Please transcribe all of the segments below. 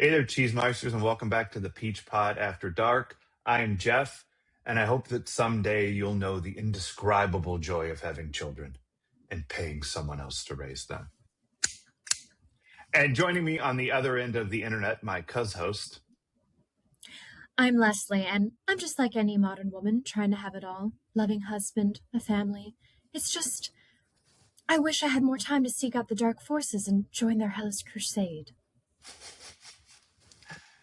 Hey there, Cheesemeisters, and welcome back to the Peach Pod After Dark. I am Jeff, and I hope that someday you'll know the indescribable joy of having children and paying someone else to raise them. And joining me on the other end of the internet, my cuz-host. I'm Leslie, and I'm just like any modern woman, trying to have it all. Loving husband, a family. It's just, I wish I had more time to seek out the dark forces and join their hellish crusade.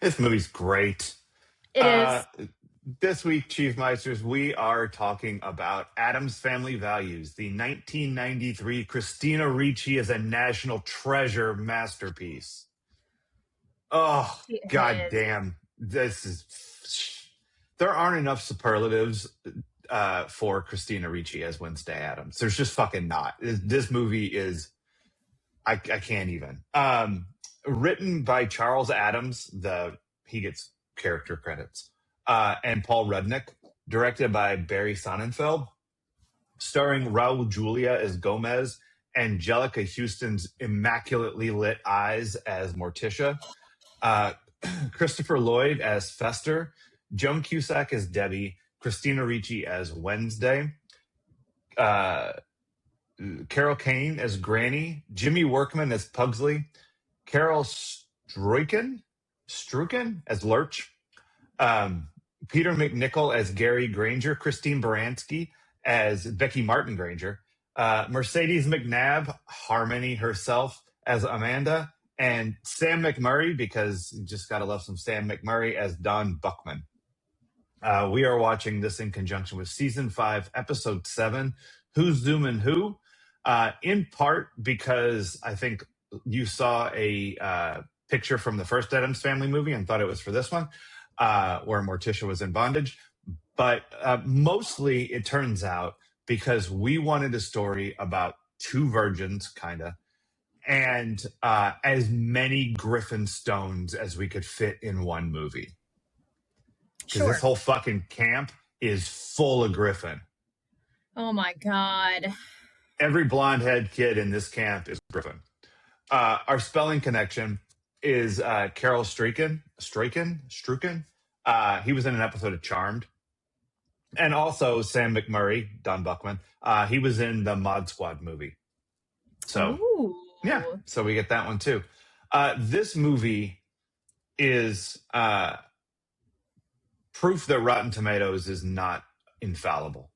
This movie's great. It is. This week, Cheesemeisters, we are talking about Addams Family Values, the 1993 Christina Ricci as a national treasure masterpiece. Oh, goddamn. There aren't enough superlatives for Christina Ricci as Wednesday Addams. There's just fucking not. This movie is, I can't even. Written by Charles Addams, he gets character credits, and Paul Rudnick, directed by Barry Sonnenfeld, starring Raul Julia as Gomez, Angelica Houston's immaculately lit eyes as Morticia, Christopher Lloyd as Fester, Joan Cusack as Debbie, Christina Ricci as Wednesday, Carol Kane as Granny, Jimmy Workman as Pugsley, Carol Struiken as Lurch, Peter McNichol as Gary Granger, Christine Baranski as Becky Martin Granger, Mercedes McNabb, Harmony herself, as Amanda, and Sam McMurray, because you just got to love some Sam McMurray, as Don Buckman. We are watching this in conjunction with Season 5, Episode 7, Who's Zooming Who? In part because I think you saw a picture from the first Addams Family movie and thought it was for this one, where Morticia was in bondage. But mostly, it turns out, because we wanted a story about two virgins, kind of, and as many Griffin Stones as we could fit in one movie. Because this whole fucking camp is full of Griffin. Oh my God. Every blonde-head kid in this camp is Griffin. Our spelling connection is Carol Struiken. He was in an episode of Charmed. And also Sam McMurray, Don Buckman. He was in the Mod Squad movie. So, yeah. So we get that one too. This movie is proof that Rotten Tomatoes is not infallible.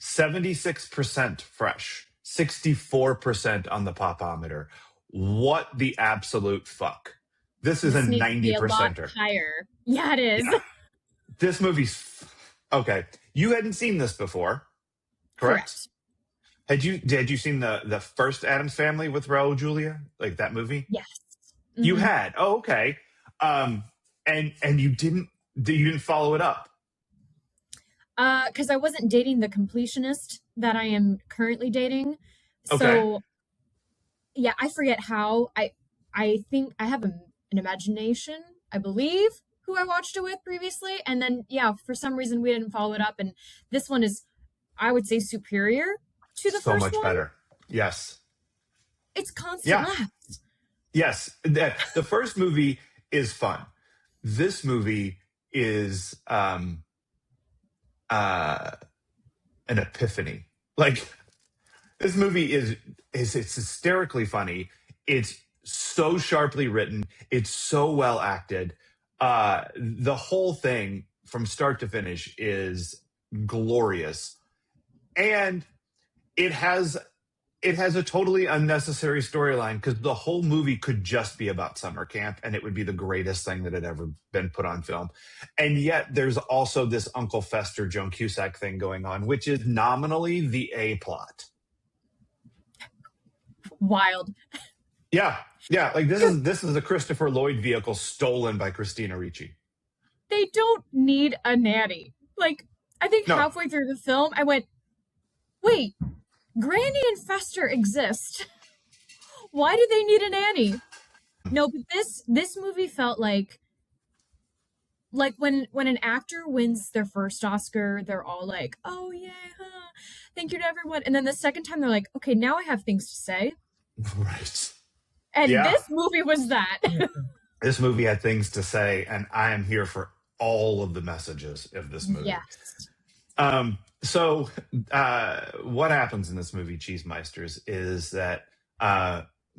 76% fresh. 64% on the popometer. What the absolute fuck? This is a 90%er. Higher. Yeah, it is. Yeah. This movie's okay. You hadn't seen this before, correct? Had you seen the first Addams Family with Raul Julia, like that movie? Yes. Mm-hmm. You had. Oh, okay. And you didn't follow it up. Because I wasn't dating the completionist that I am currently dating. Okay. So, yeah, I forget how. I think I have an imagination, I believe, who I watched it with previously. And then, yeah, for some reason we didn't follow it up. And this one is, I would say, superior to the first one. So much better. Yes. It's constant laughs. Yes. The first movie is fun. This movie is an epiphany. Like, this movie is it's hysterically funny. It's so sharply written. It's so well acted. The whole thing from start to finish is glorious. And it has a totally unnecessary storyline, because the whole movie could just be about summer camp and it would be the greatest thing that had ever been put on film. And yet there's also this Uncle Fester, Joan Cusack thing going on, which is nominally the A plot. Wild. Yeah. Yeah. Like this is a Christopher Lloyd vehicle stolen by Christina Ricci. They don't need a nanny. Like, I think halfway through the film, I went, wait, Granny and Fester exist. Why do they need a nanny? No, but this movie felt like when an actor wins their first Oscar, they're all like, oh yeah, thank you to everyone. And then the second time they're like, okay, now I have things to say. Right. And this movie was that. This movie had things to say, and I am here for all of the messages of this movie. Yes. So, what happens in this movie, Cheese Meisters, is that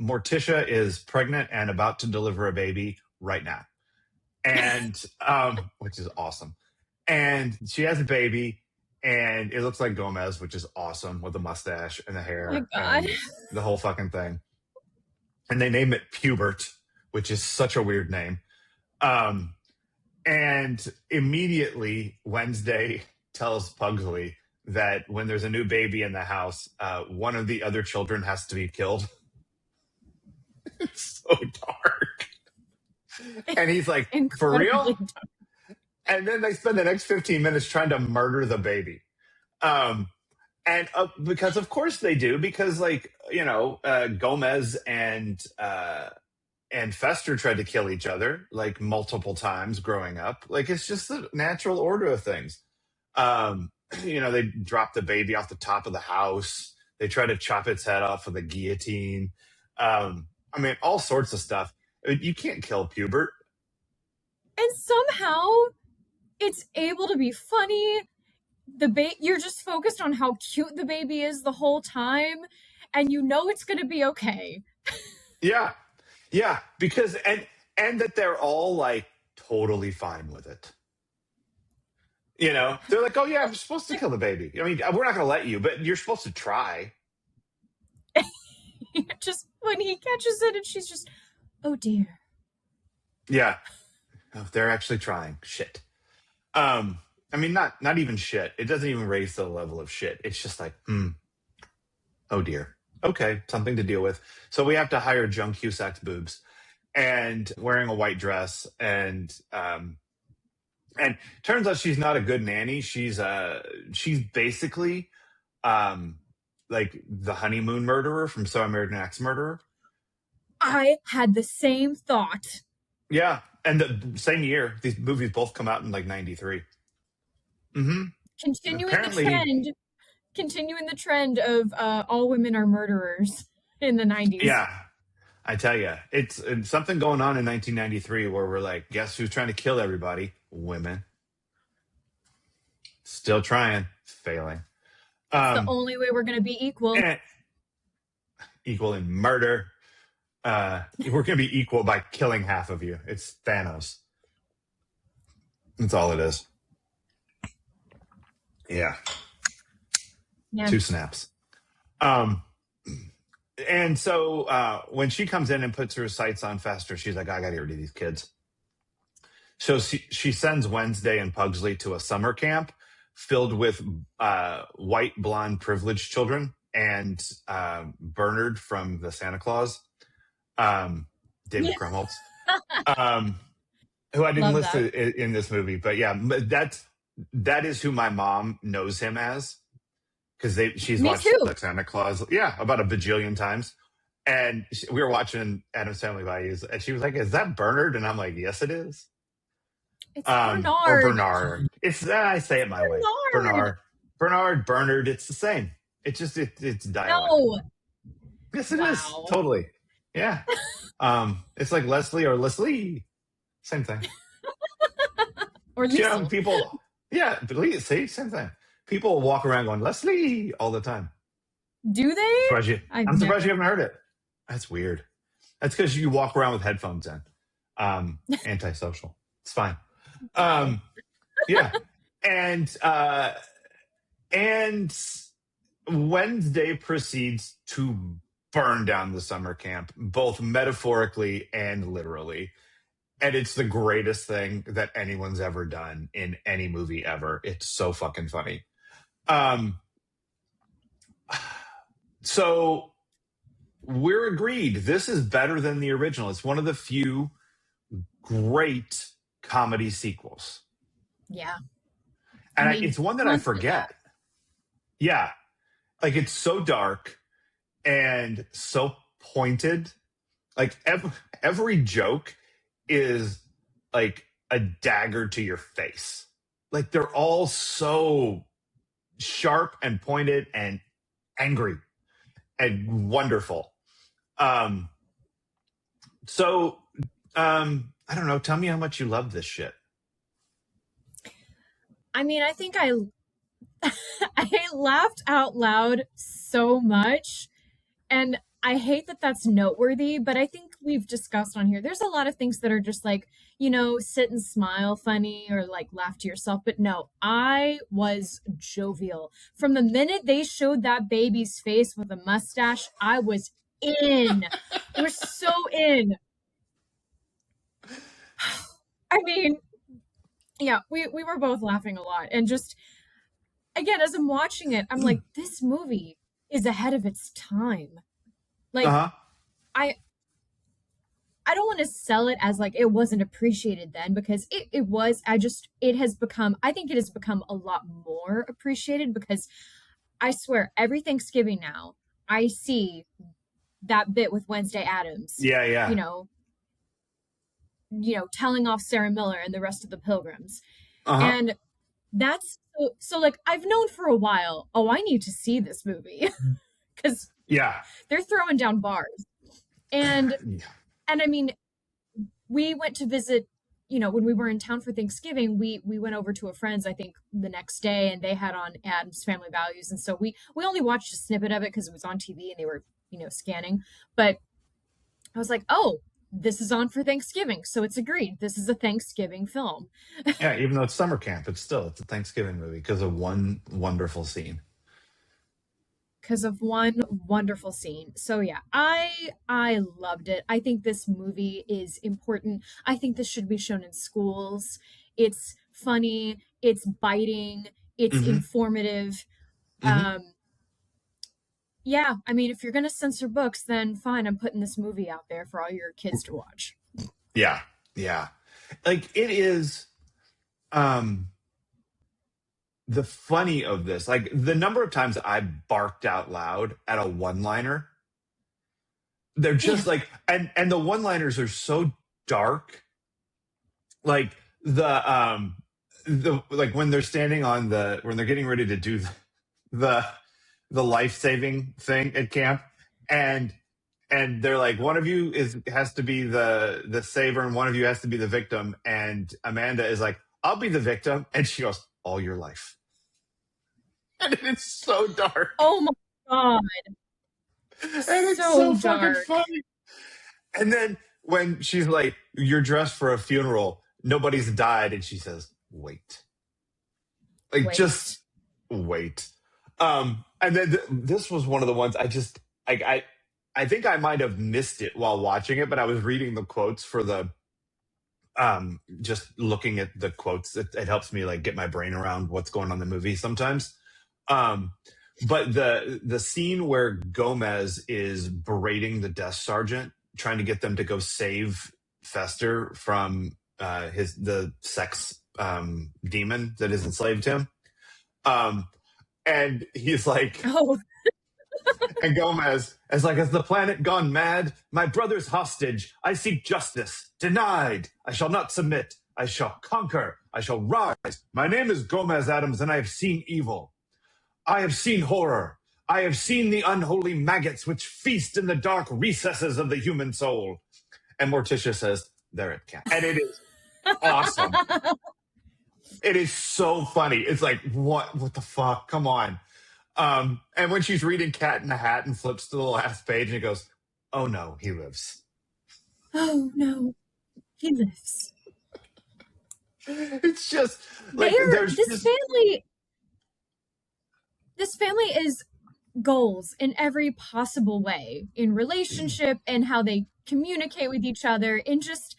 Morticia is pregnant and about to deliver a baby right now, and which is awesome. And she has a baby, and it looks like Gomez, which is awesome, with the mustache and the Oh my hair God. and the whole fucking thing. And they name it Pubert, which is such a weird name. Um, and immediately, Wednesday tells Pugsley that when there's a new baby in the house, one of the other children has to be killed. It's so dark. And he's like, for Incredibly real? And then they spend the next 15 minutes trying to murder the baby. Um, and because of course they do, because like, Gomez and Fester tried to kill each other like multiple times growing up. Like it's just the natural order of things. They drop the baby off the top of the house. They try to chop its head off with a guillotine. All sorts of stuff. You can't kill Pubert. And somehow it's able to be funny. You're just focused on how cute the baby is the whole time, and you know it's going to be okay. Yeah. Yeah, because and that they're all like totally fine with it. They're like, "Oh yeah, we're supposed to kill the baby. I mean, we're not going to let you, but you're supposed to try." Just when he catches it, and she's just, "Oh dear." Yeah, they're actually trying. Shit. Not even shit. It doesn't even raise the level of shit. It's just like, oh dear. Okay, something to deal with. So we have to hire Joan Cusack's boobs, and wearing a white dress, and turns out she's not a good nanny. She's basically like the honeymoon murderer from So American Axe Murderer. I had the same thought. Yeah, and the same year these movies both come out in like '93. Mm-hmm. Continuing the trend of all women are murderers in the 90s. Yeah, I tell you, it's something going on in 1993 where we're like, guess who's trying to kill everybody? Women. Still trying, failing. It's the only way we're going to be equal. Equal in murder. We're going to be equal by killing half of you. It's Thanos. That's all it is. Yeah. 2 snaps. And so when she comes in and puts her sights on Fester, she's like, I got to get rid of these kids. So she sends Wednesday and Pugsley to a summer camp filled with white, blonde, privileged children and Bernard from the Santa Claus, David Krumholtz, who I didn't list in this movie. But yeah, that is who my mom knows him as, because she's watched like Santa Claus, about a bajillion times. And we were watching Addams Family Values, and she was like, "Is that Bernard?" And I'm like, "Yes, it is." It's Bernard. Or Bernard. I say it my way. Bernard. It's the same. It's just it's dialect. No. Yes, it is. Totally. Yeah. It's like Leslie or Leslie. Same thing. Or Liesl. People. Yeah, see, same thing. People walk around going Leslie all the time. Do they? I'm surprised you haven't heard it. That's weird. That's because you walk around with headphones in. Antisocial. It's fine. Yeah. And Wednesday proceeds to burn down the summer camp, both metaphorically and literally. And it's the greatest thing that anyone's ever done in any movie ever. It's so fucking funny. So we're agreed. This is better than the original. It's one of the few great comedy sequels. Yeah. And it's one that I forget. Yeah. Like, it's so dark and so pointed. Like, every joke is like a dagger to your face. Like, they're all so sharp and pointed and angry and wonderful. So I don't know. Tell me how much you love this shit. I mean, I think I I laughed out loud so much, and I hate that that's noteworthy, but I think we've discussed on here. There's a lot of things that are just like, sit and smile funny or like laugh to yourself. But no, I was jovial. From the minute they showed that baby's face with a mustache, I was in. I was so in. I mean, yeah, we were both laughing a lot. And just, again, as I'm watching it, I'm like, this movie is ahead of its time. Like, Uh-huh. I I don't want to sell it as like it wasn't appreciated then, because it was. I think it has become a lot more appreciated, because I swear every Thanksgiving now I see that bit with Wednesday Addams, Yeah, you yeah. know, telling off Sarah Miller and the rest of the pilgrims. Uh-huh. And that's so like I've known for a while, oh, I need to see this movie because Yeah. they're throwing down bars. And Yeah. and I mean, we went to visit, when we were in town for Thanksgiving, we went over to a friend's, I think, the next day, and they had on Addams Family Values. And so we only watched a snippet of it because it was on TV and they were, scanning. But I was like, oh, this is on for Thanksgiving. So it's agreed. This is a Thanksgiving film. Yeah, even though it's summer camp, it's a Thanksgiving movie because of one wonderful scene. Because of one wonderful scene. So yeah, I loved it. I think this movie is important. I think this should be shown in schools. It's funny, it's biting, it's Mm-hmm. informative. Mm-hmm. Um yeah, I mean, if you're going to censor books, then fine, I'm putting this movie out there for all your kids to watch. Yeah. Yeah. Like it is um the funny of this, like the number of times I barked out loud at a one-liner, they're Yeah. just like, and the one-liners are so dark. Like the like when they're standing on when they're getting ready to do the the life-saving thing at camp, and they're like, one of you has to be the saver and one of you has to be the victim, and Amanda is like, I'll be the victim, and she goes, all your life. And it's so dark. Oh my god. And it's So so fucking dark. funny. And then when she's like, you're dressed for a funeral, nobody's died, and she says, wait. Like, Wait. just wait. And then this was one of the ones I think I might have missed it while watching it, but I was reading the quotes for the just looking at the quotes. It helps me like get my brain around what's going on in the movie sometimes. Um, but the scene where Gomez is berating the desk sergeant, trying to get them to go save Fester from the sex demon that has enslaved him. Um, and he's like, Oh, and Gomez is like, has the planet gone mad? My brother's hostage. I seek justice. Denied. I shall not submit. I shall conquer. I shall rise. My name is Gomez Addams, and I have seen evil. I have seen horror. I have seen the unholy maggots which feast in the dark recesses of the human soul. And Morticia says, there it can. And it is awesome. It is so funny. It's like, what the fuck? Come on. And when she's reading Cat in the Hat and flips to the last page and it goes, oh no, he lives. oh no, he lives. It's just like This family is goals in every possible way, in relationship and how they communicate with each other, in just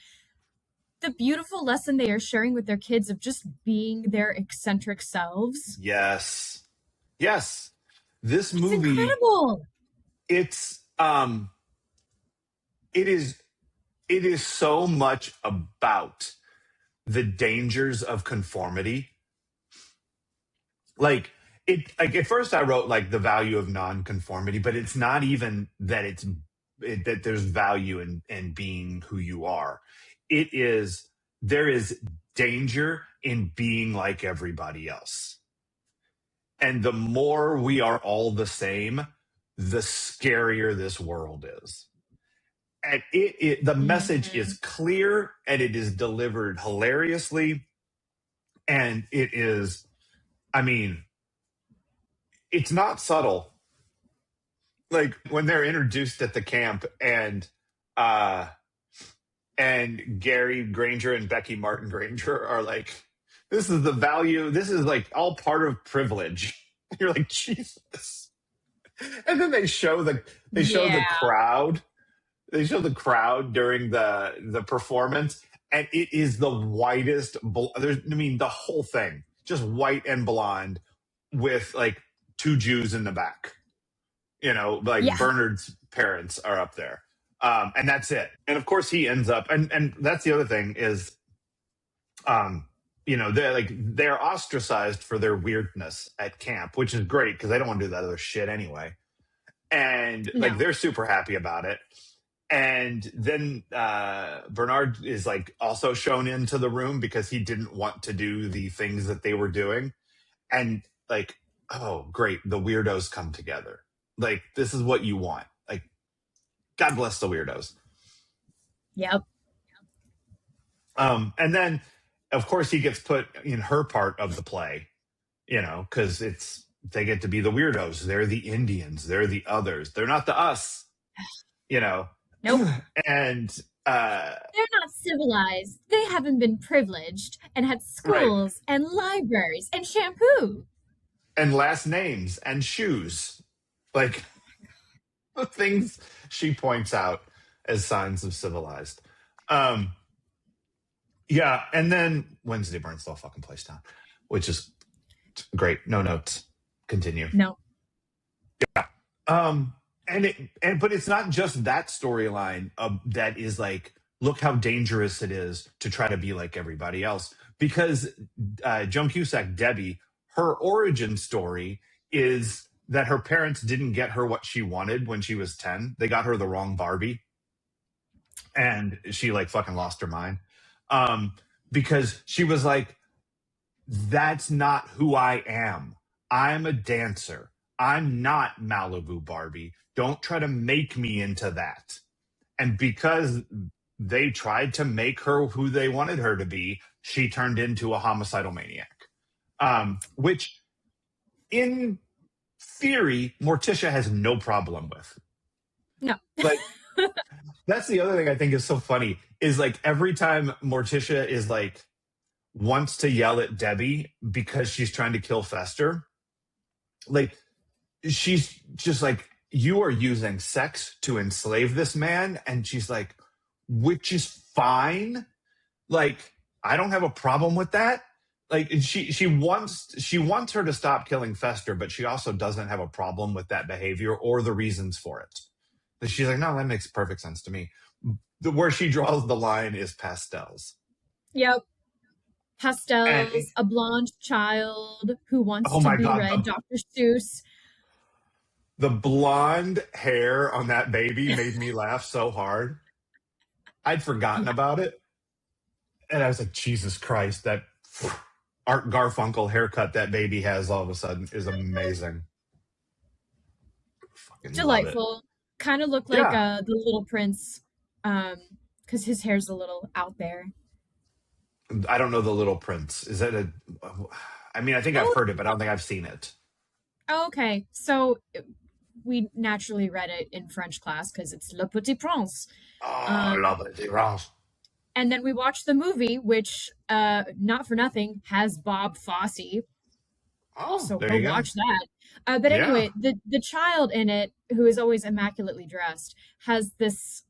the beautiful lesson they are sharing with their kids of just being their eccentric selves. Yes. Yes. This It's movie, incredible. it's it is so much about the dangers of conformity. Like at first I wrote like the value of nonconformity, but it's not even that that there's value in being who you are. It is there is danger in being like everybody else. And the more we are all the same, the scarier this world is. And the message is clear, and it is delivered hilariously, and it is, I mean, it's not subtle. Like when they're introduced at the camp, and Gary Granger and Becky Martin Granger are like, this is the value. This is like all part of privilege. You're like, Jesus. And then they show the crowd. They show the crowd during the performance, and it is the whitest. The whole thing just white and blonde with like two Jews in the back. Bernard's parents are up there. And that's it. And of course he ends up, and that's the other thing is, they're ostracized for their weirdness at camp, which is great because they don't want to do that other shit anyway. And they're super happy about it. And then Bernard is like also shown into the room because he didn't want to do the things that they were doing. And like, oh, great. The weirdos come together. Like, this is what you want. Like, God bless the weirdos. Yep. And then, of course, he gets put in her part of the play, because they get to be the weirdos. They're the Indians. They're the others. They're not the us, Nope. And they're not civilized. They haven't been privileged and had schools and libraries and shampoo. And last names and shoes. Like, the things she points out as signs of civilized. Yeah, and then Wednesday burns the whole fucking place down, which is great. No notes. Continue. No. Yeah. But it's not just that storyline that is like, look how dangerous it is to try to be like everybody else. Because Joan Cusack, Debbie, her origin story is that her parents didn't get her what she wanted when she was 10. They got her the wrong Barbie. And she like fucking lost her mind. Because she was like, that's not who I am. I'm a dancer. I'm not Malibu Barbie. Don't try to make me into that. And because they tried to make her who they wanted her to be, she turned into a homicidal maniac. Which, in theory, Morticia has no problem with. No. But that's the other thing I think is so funny, is like every time Morticia is like, wants to yell at Debbie because she's trying to kill Fester, like, she's just like, you are using sex to enslave this man. And she's like, which is fine. Like, I don't have a problem with that. Like, she wants her to stop killing Fester, but she also doesn't have a problem with that behavior or the reasons for it. She's like, no, that makes perfect sense to me. Where she draws the line is pastels. Yep. Pastels, a blonde child who wants to be read, Dr. Seuss. The blonde hair on that baby made me laugh so hard. I'd forgotten about it. And I was like, Jesus Christ, that Art Garfunkel haircut that baby has all of a sudden is amazing. Fucking delightful. Kind of looked like the Little Prince, because his hair's a little out there. I don't know the Little Prince. Is that I think I've heard it, but I don't think I've seen it. Oh, okay. So we naturally read it in French class because it's Le Petit Prince. Oh, Le Petit Prince. And then we watched the movie, which, not for nothing, has Bob Fosse. Oh, so there go you watch that. But anyway, the child in it, who is always immaculately dressed, has this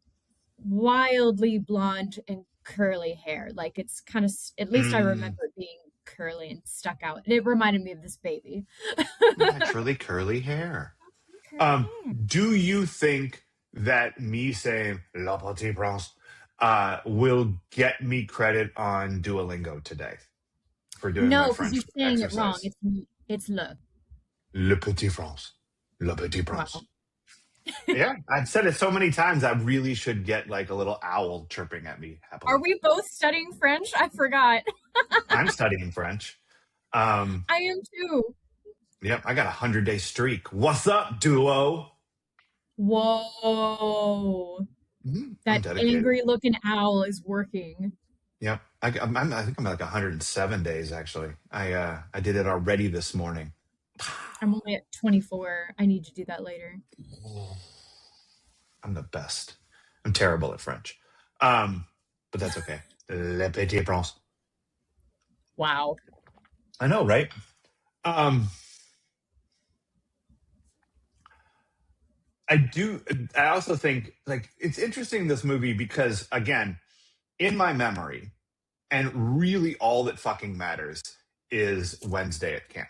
wildly blonde and curly hair. Like, it's kind of, at least I remember it being curly and stuck out. And it reminded me of this baby. Naturally curly hair. Do you think that me saying Le Petit Prince will get me credit on Duolingo today for doing my French exercise? No, because you're saying it wrong. It's Le Petit Prince. Le Petit Prince. Wow. Yeah, I've said it so many times. I really should get like a little owl chirping at me happily. Are we both studying French? I forgot. I'm studying French. I am too. Yep, I got a 100-day streak. What's up, Duo? Whoa. That dedicated. angry looking owl is working. Yep. I think I'm like 107 days actually. I did it already this morning. I'm only at 24. I need to do that later. I'm the best. I'm terrible at French. But that's okay. Le petit prince. Wow. I know, right? Um, I do. I also think like it's interesting this movie because again, in my memory, and really all that fucking matters is Wednesday at camp,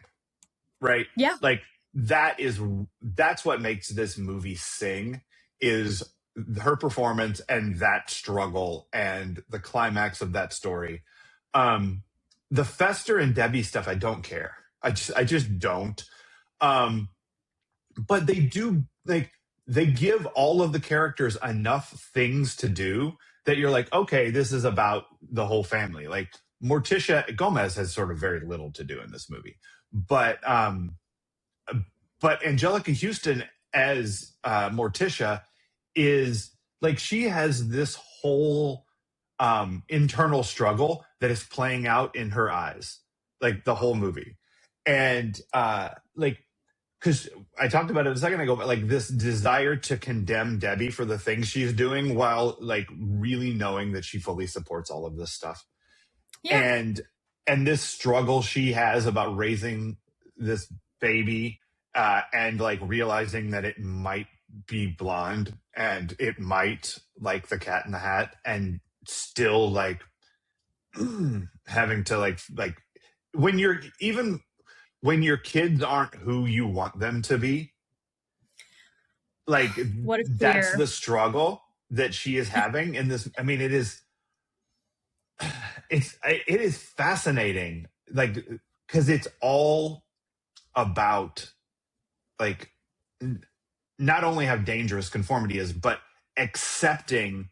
right? Yeah. Like that's what makes this movie sing is her performance and that struggle and the climax of that story. Um, the Fester and Debbie stuff, I don't care. I just don't. Um, but they do like they give all of the characters enough things to do that you're like, okay, this is about the whole family. Like Morticia Gomez has sort of very little to do in this movie, but Angelica Houston as Morticia is like she has this whole internal struggle that is playing out in her eyes, like the whole movie, and like because I talked about it a second ago, but like this desire to condemn Debbie for the things she's doing while like really knowing that she fully supports all of this stuff. Yeah. And this struggle she has about raising this baby and like realizing that it might be blonde and it might like the Cat in the Hat and still like having to like when you're even when your kids aren't who you want them to be, like What a that's queer. the struggle that she is having in this. I mean, it is fascinating, like because it's all about like not only how dangerous conformity is, but accepting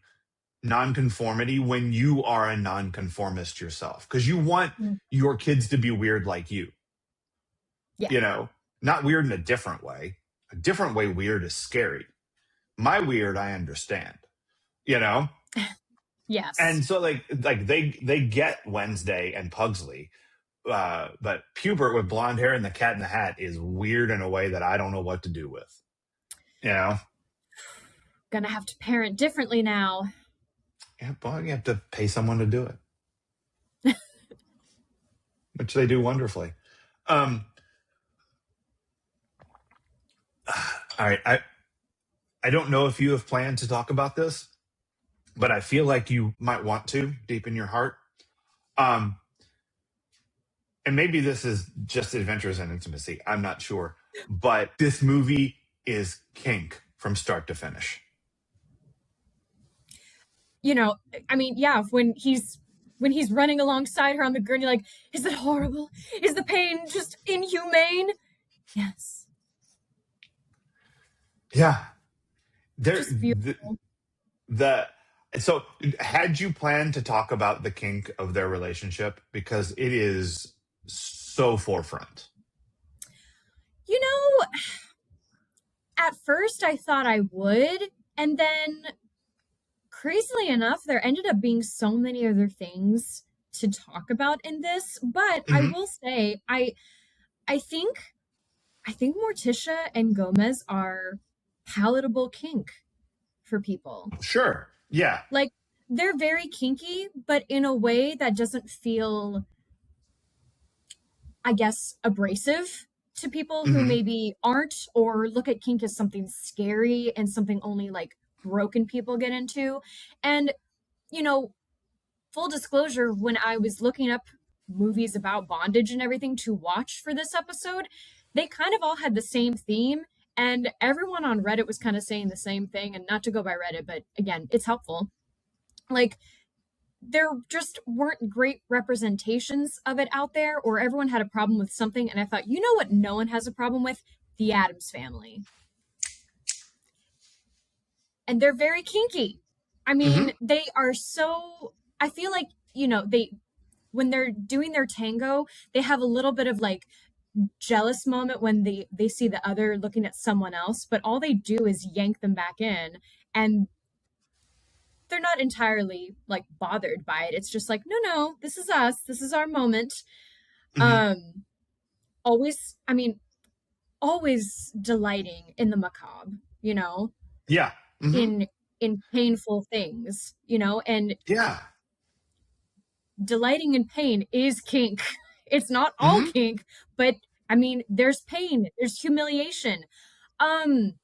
nonconformity when you are a nonconformist yourself, because you want your kids to be weird like you. Yeah. You know, not weird in a different way. A different way weird is scary. My weird, I understand. You know, Yes. and so like they get Wednesday and Pugsley, but Pubert with blonde hair and the Cat in the Hat is weird in a way that I don't know what to do with. You know, Gonna have to parent differently now. yeah, well, you have to pay someone to do it, which they do wonderfully. Um, all right, I don't know if you have planned to talk about this, but I feel like you might want to deep in your heart. Um, and maybe this is just Adventures in Intimacy. I'm not sure, but this movie is kink from start to finish. You know, I mean, yeah, when he's running alongside her on the gurney, like, is it horrible? Is the pain just inhumane? Yes. Yeah, there. Just beautiful. The so had you planned to talk about the kink of their relationship because it is so forefront. You know, at first I thought I would, and then crazily enough, there ended up being so many other things to talk about in this. But I Mm-hmm. will say, I think Morticia and Gomez are palatable kink for people. Sure. Yeah. Like they're very kinky, but in a way that doesn't feel, I guess, abrasive to people who Mm-hmm. maybe aren't or look at kink as something scary and something only like broken people get into. And, you know, full disclosure, when I was looking up movies about bondage and everything to watch for this episode, they kind of all had the same theme. And everyone on Reddit was kind of saying the same thing. And not to go by Reddit, but again, it's helpful. Like, there just weren't great representations of it out there, or everyone had a problem with something. And I thought, you know what, no one has a problem with? The Addams family. And they're very kinky. I Mm-hmm. mean, they are so, I feel like, you know, when they're doing their tango, they have a little bit of like jealous moment when they see the other looking at someone else, but all they do is yank them back in. And they're not entirely like bothered by it. It's just like, no, this is us. This is our moment. Mm-hmm. Always, I mean, always delighting in the macabre, you know, Yeah. Mm-hmm. in painful things, you know, and Yeah. delighting in pain is kink. It's not all Mm-hmm. kink, but I mean, there's pain, there's humiliation. Um,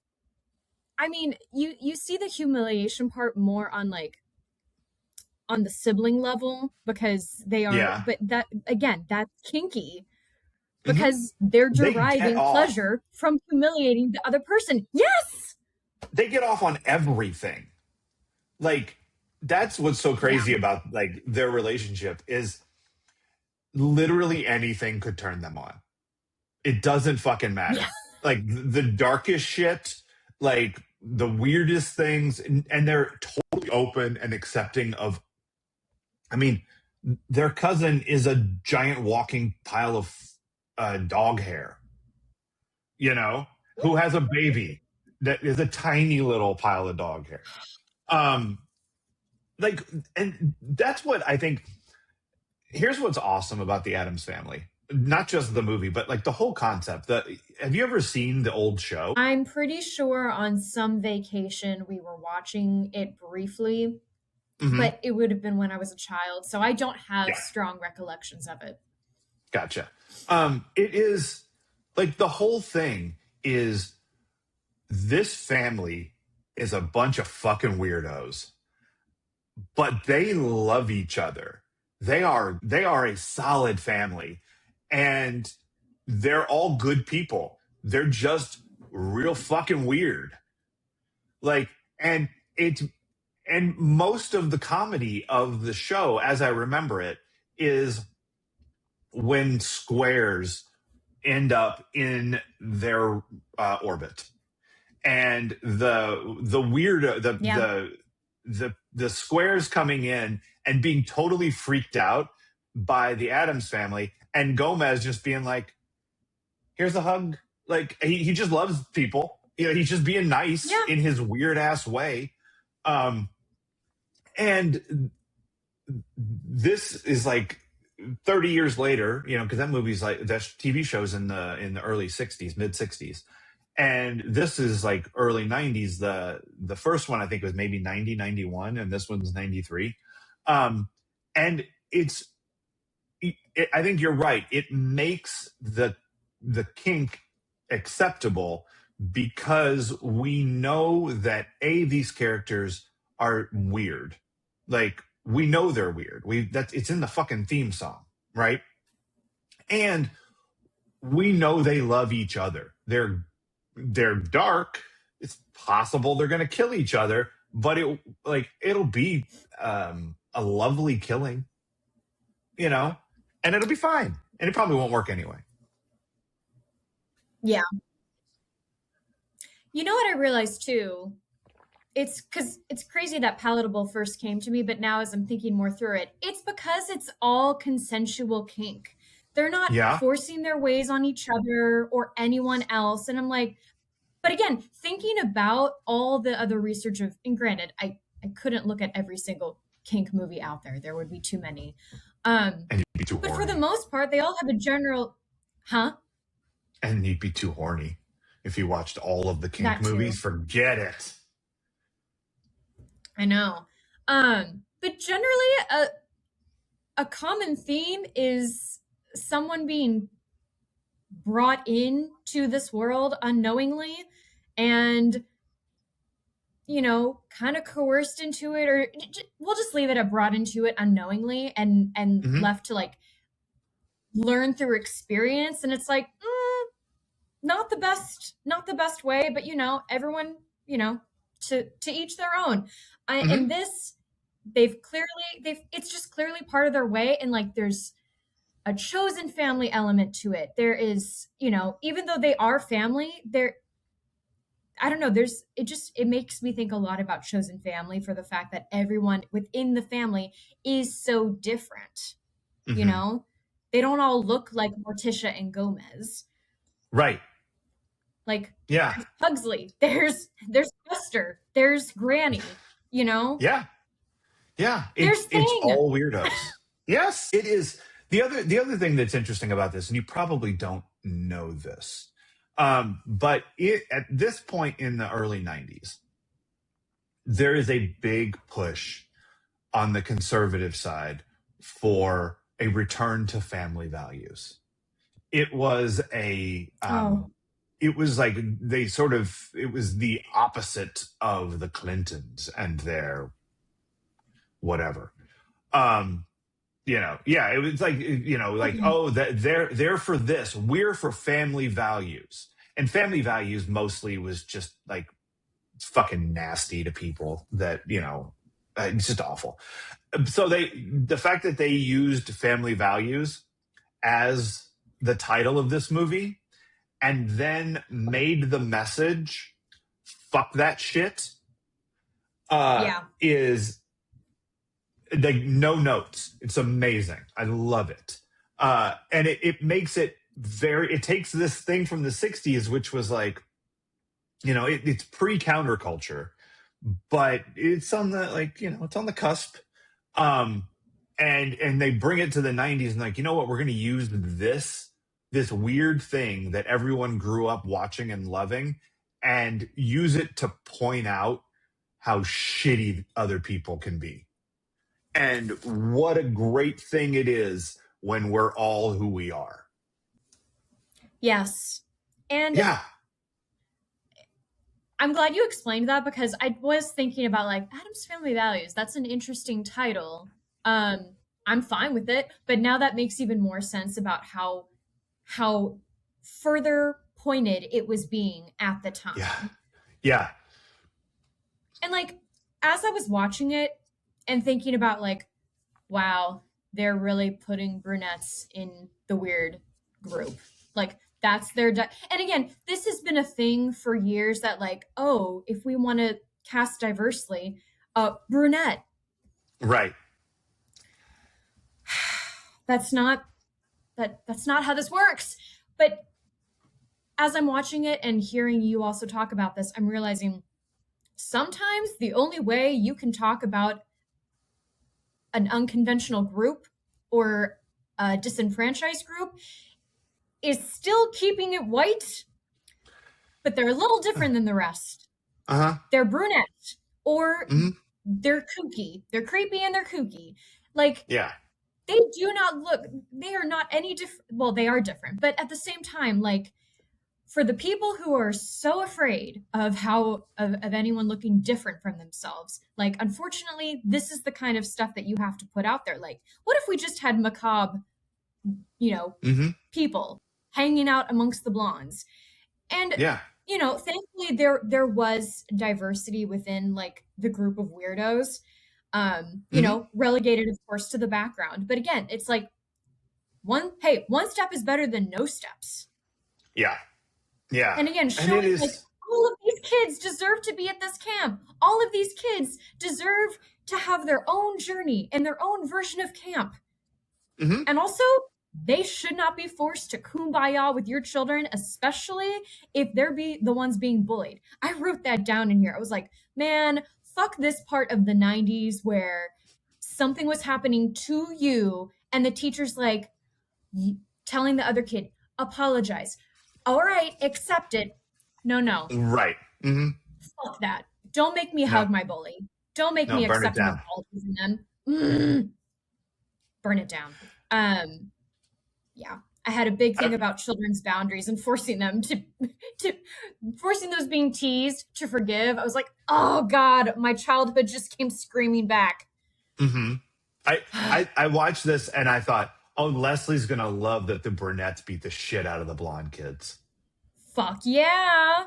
I mean, you see the humiliation part more on like on the sibling level because they are, Yeah. but that again, that's kinky Mm-hmm. because they're They get deriving off. pleasure from humiliating the other person. Yes. They get off on everything. Like, that's what's so Yeah. crazy about like their relationship is literally anything could turn them on. It doesn't fucking Yeah. matter. Like the darkest shit, like the weirdest things, and they're totally open and accepting of. I mean, their cousin is a giant walking pile of dog hair, you know, who has a baby that is a tiny little pile of dog hair. Um, like, and that's what I think. Here's what's awesome about the Addams family. Not just the movie, but like the whole concept. Have you ever seen the old show? I'm pretty sure on some vacation we were watching it briefly, Mm-hmm. but it would have been when I was a child, so I don't have Yeah, strong recollections of it. gotcha. It is like the whole thing is this family is a bunch of fucking weirdos, but they love each other. They are a solid family, and they're all good people. They're just real fucking weird. Like, and it's and most of the comedy of the show, as I remember it, is when squares end up in their orbit, and the weird Yeah. the squares coming in and being totally freaked out by the Addams family, and Gomez just being like, "Here's a hug." Like he just loves people. You know, he's just being nice Yeah. in his weird ass way. Um, and this is like 30 years later, you know, because that movie's like that TV show's in the early 60s, mid 60s. And this is like early 90s. The first one I think was maybe 90, 91, and this one's 93. And I think you're right. It makes the kink acceptable because we know that these characters are weird. Like we know they're weird. It's in the fucking theme song, right? And we know they love each other. They're dark. It's possible they're going to kill each other, but it'll be a lovely killing, you know, and it'll be fine. And it probably won't work anyway. Yeah. You know what I realized too? It's because it's crazy that palatable first came to me, but now as I'm thinking more through it, it's because it's all consensual kink. They're not Yeah. forcing their ways on each other or anyone else. And I'm like, but again, thinking about all the other research of, and granted, I couldn't look at every single kink movie out there. There would be too many. And you'd be too But horny. for the most part, they all have a general, huh? And you'd be too horny if you watched all of the kink That too. movies. Forget it. I know. But generally a common theme is someone being brought into this world unknowingly and you know kind of coerced into it, or we'll just leave it at brought into it unknowingly and Mm-hmm. left to like learn through experience. And it's like not the best way, but you know, everyone, you know, to each their own. Mm-hmm. And this it's just clearly part of their way. And like there's a chosen family element to it. There is, you know, even though they are family, I don't know, it makes me think a lot about chosen family for the fact that everyone within the family is so different. Mm-hmm. You know, they don't all look like Morticia and Gomez. Right. Like, yeah, there's Pugsley, there's Buster, there's Granny, you know? Yeah. Yeah, There's it's Thing. all weirdos. Yes, it is. The other thing that's interesting about this, and you probably don't know this, but at this point in the early '90s, there is a big push on the conservative side for a return to family values. It was it was like it was the opposite of the Clintons and their whatever. Um, yeah, it was like, like, Okay. oh, that they're for this. We're for family values. And family values mostly was just like fucking nasty to people that, it's just awful. So the fact that they used family values as the title of this movie and then made the message fuck that shit Yeah. is like no notes. It's amazing. I love it. And it makes it it takes this thing from the 60s, which was like, it's pre counterculture, but it's on the, like, it's on the cusp. And they bring it to the 90s and like, you know what, we're going to use this weird thing that everyone grew up watching and loving and use it to point out how shitty other people can be. And what a great thing it is when we're all who we are. Yes. And yeah, I'm glad you explained that, because I was thinking about like Addams Family Values. That's an interesting title. I'm fine with it, but now that makes even more sense about how further pointed it was being at the time. Yeah. And like, as I was watching it and thinking about like, wow, they're really putting brunettes in the weird group. Like, that's their and again, this has been a thing for years that like, oh, if we want to cast diversely, brunette. Right. That's not how this works. But as I'm watching it and hearing you also talk about this, I'm realizing sometimes the only way you can talk about an unconventional group or a disenfranchised group is still keeping it white, but they're a little different than the rest. They're brunette, or they're kooky. They're creepy and they're kooky. Like, they do not look, they are not any different. Well, they are different, but at the same time, like, for the people who are so afraid of anyone looking different from themselves, like, unfortunately, this is the kind of stuff that you have to put out there. Like, what if we just had macabre, people hanging out amongst the blondes? And, thankfully there was diversity within like the group of weirdos, relegated, of course, to the background. But again, it's like one step is better than no steps. Yeah. And again, showing like all of these kids deserve to be at this camp. All of these kids deserve to have their own journey and their own version of camp. And also, they should not be forced to kumbaya with your children, especially if they're the ones being bullied. I wrote that down in here. I was like, man, fuck this part of the 90s where something was happening to you and the teacher's like telling the other kid, apologize. All right, accept it. No. Right. Fuck that. Don't make me hug my bully. Don't make me accept an apology from them. Burn it down. Yeah, I had a big thing about children's boundaries and forcing them to forcing those being teased to forgive. I was like, oh God, my childhood just came screaming back. I watched this and I thought, oh, Leslie's gonna love that the brunettes beat the shit out of the blonde kids. Fuck yeah.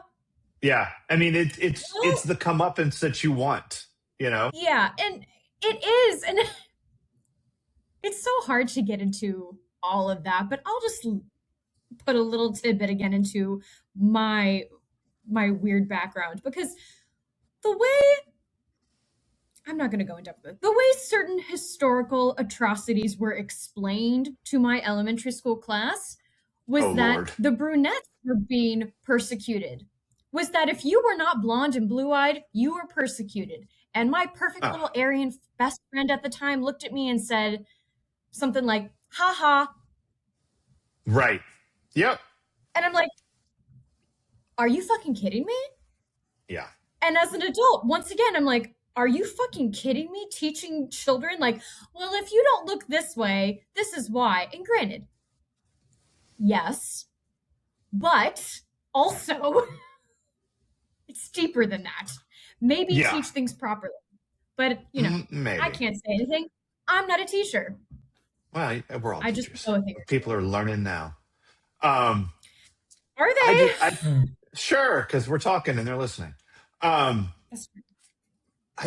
Yeah, I mean it's the comeuppance that you want, Yeah, and it is, and it's so hard to get into all of that, but I'll just put a little tidbit again into my weird background, because the way, I'm not going to go in depth with it, the way certain historical atrocities were explained to my elementary school class was that the brunettes were being persecuted. Was that if you were not blonde and blue-eyed, you were persecuted. And my perfect little Aryan best friend at the time looked at me and said something like, ha ha. Right. Yep. And I'm like, are you fucking kidding me? Yeah. And as an adult, once again, I'm like, are you fucking kidding me? Teaching children, like, well, if you don't look this way, this is why. And granted, yes, but also, it's deeper than that. Maybe teach things properly. But, you know, maybe. I can't say anything. I'm not a teacher. Well, we're all teachers. Just know a thing. People are learning now. Are they? Sure, because we're talking and they're listening. I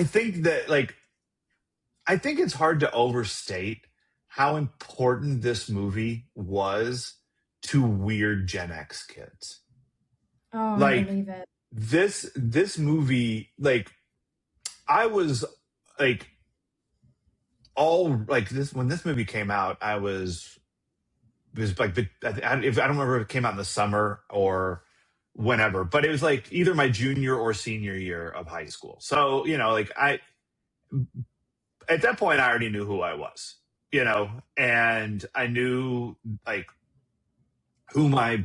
think that, like, I think it's hard to overstate how important this movie was to weird Gen X kids. Oh, like, I believe it. This movie, like, I was like, all like this when this movie came out, it was like, I don't remember if it came out in the summer or whenever, but it was like either my junior or senior year of high school. So, you know, like, at that point, I already knew who I was, you know, and I knew, like, who my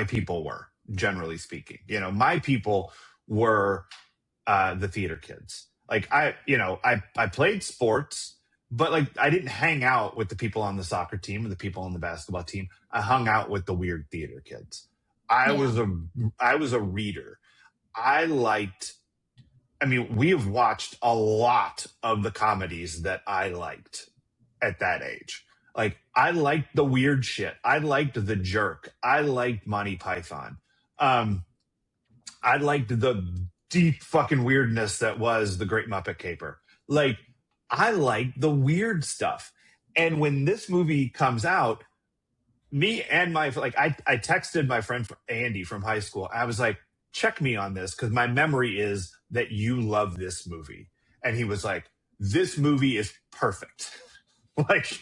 people were, generally speaking. You know, my people were the theater kids. Like, I played sports, but, like, I didn't hang out with the people on the soccer team or the people on the basketball team. I hung out with the weird theater kids. I was a reader. We have watched a lot of the comedies that I liked at that age. Like, I liked the weird shit. I liked The Jerk. I liked Monty Python. I liked the deep fucking weirdness that was The Great Muppet Caper. Like, I liked the weird stuff. And when this movie comes out, me and I texted my friend Andy from high school. I was like, check me on this, because my memory is that you love this movie. And he was like, this movie is perfect. Like,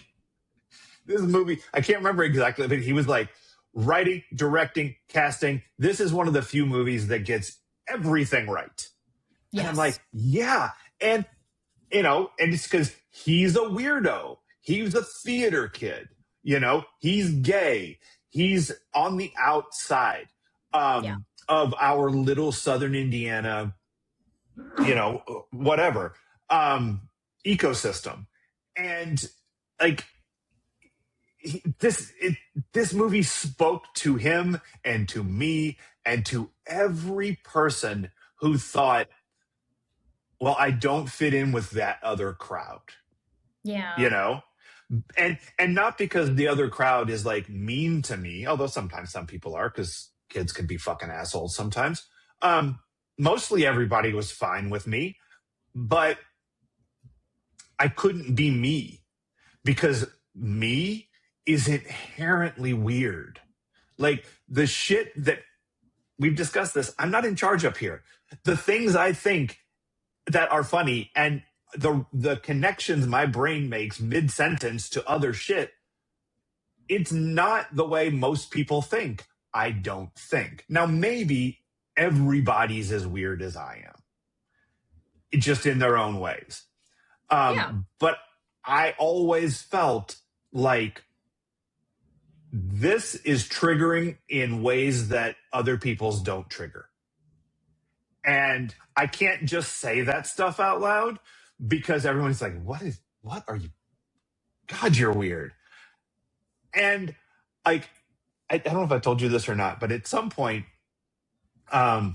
this movie, I can't remember exactly, but he was like, writing, directing, casting, this is one of the few movies that gets everything right. Yes. And I'm like, yeah. And, you know, and it's because he's a weirdo. He's a theater kid. You know, he's gay. He's on the outside of our little Southern Indiana, you know, whatever, ecosystem. And, like, this movie spoke to him and to me and to every person who thought, well, I don't fit in with that other crowd. Yeah. You know? And not because the other crowd is, like, mean to me, although sometimes some people are, because kids can be fucking assholes sometimes. Mostly everybody was fine with me, but I couldn't be me, because me is inherently weird. Like, the shit that we've discussed this, I'm not in charge up here. The things I think that are funny and the connections my brain makes mid-sentence to other shit, it's not the way most people think, I don't think. Now, maybe everybody's as weird as I am, just in their own ways. But I always felt like this is triggering in ways that other people's don't trigger. And I can't just say that stuff out loud, because everyone's like, what are you? God, you're weird. And, like, I don't know if I told you this or not, but at some point, a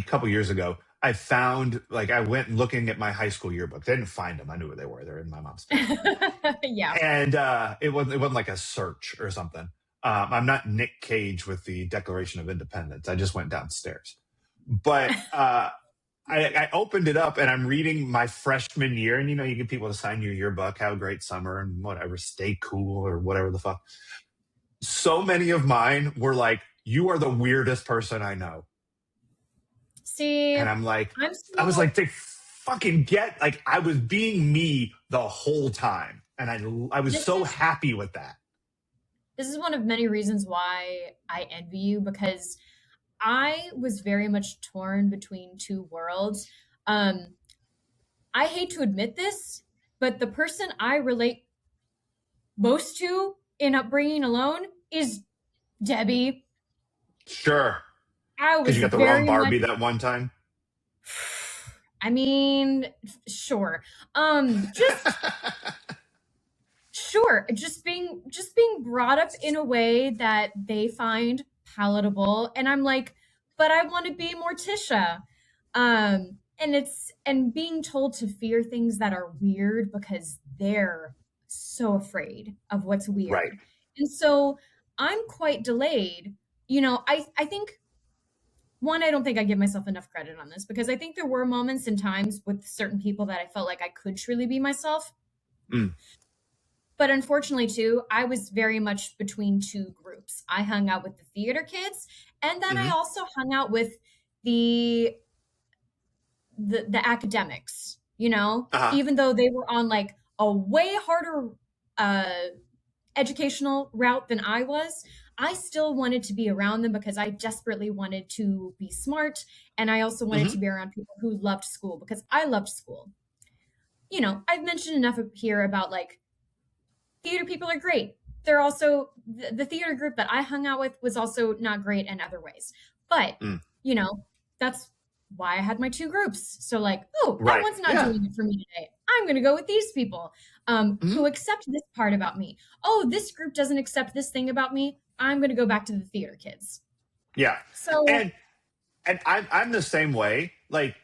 couple years ago, I found, like, I went looking at my high school yearbooks. I didn't find them. I knew where they were. They're in my mom's basement. Yeah. And it wasn't like a search or something. I'm not Nick Cage with the Declaration of Independence. I just went downstairs. But I opened it up and I'm reading my freshman year. And, you know, you get people to sign your yearbook, have a great summer and whatever, stay cool or whatever the fuck. So many of mine were like, you are the weirdest person I know. See, and I'm like, I was like, they fucking get, like, I was being me the whole time. And I was so happy with that. This is one of many reasons why I envy you, because I was very much torn between two worlds. I hate to admit this, but the person I relate most to in upbringing alone is Debbie. Sure. I Because you was got the wrong very much, Barbie that one time. I mean, sure. Just sure, just being brought up in a way that they find palatable, and I'm like, but I want to be Morticia. And being told to fear things that are weird because they're so afraid of what's Right. weird. And so I'm quite delayed. I think one, I don't think I give myself enough credit on this because I think there were moments and times with certain people that I felt like I could truly be myself. Mm. But unfortunately, too, I was very much between two groups. I hung out with the theater kids, and then I Hmm. also hung out with the the academics, Uh-huh. even though they were on like a way harder uh educational route than I was. I still wanted to be around them because I desperately wanted to be smart, and I also wanted to Hmm. be around people who loved school because I loved school. I've mentioned enough here about like theater people are great. They're also the theater group that I hung out with was also not great in other ways. But, Mm. you know, that's why I had my two groups. So like, oh, that Right. one's not Yeah. doing it for me today. I'm going to go with these people Hmm. who accept this part about me. Oh, this group doesn't accept this thing about me. I'm going to go back to the theater kids. Yeah. So, And I'm the same way. Like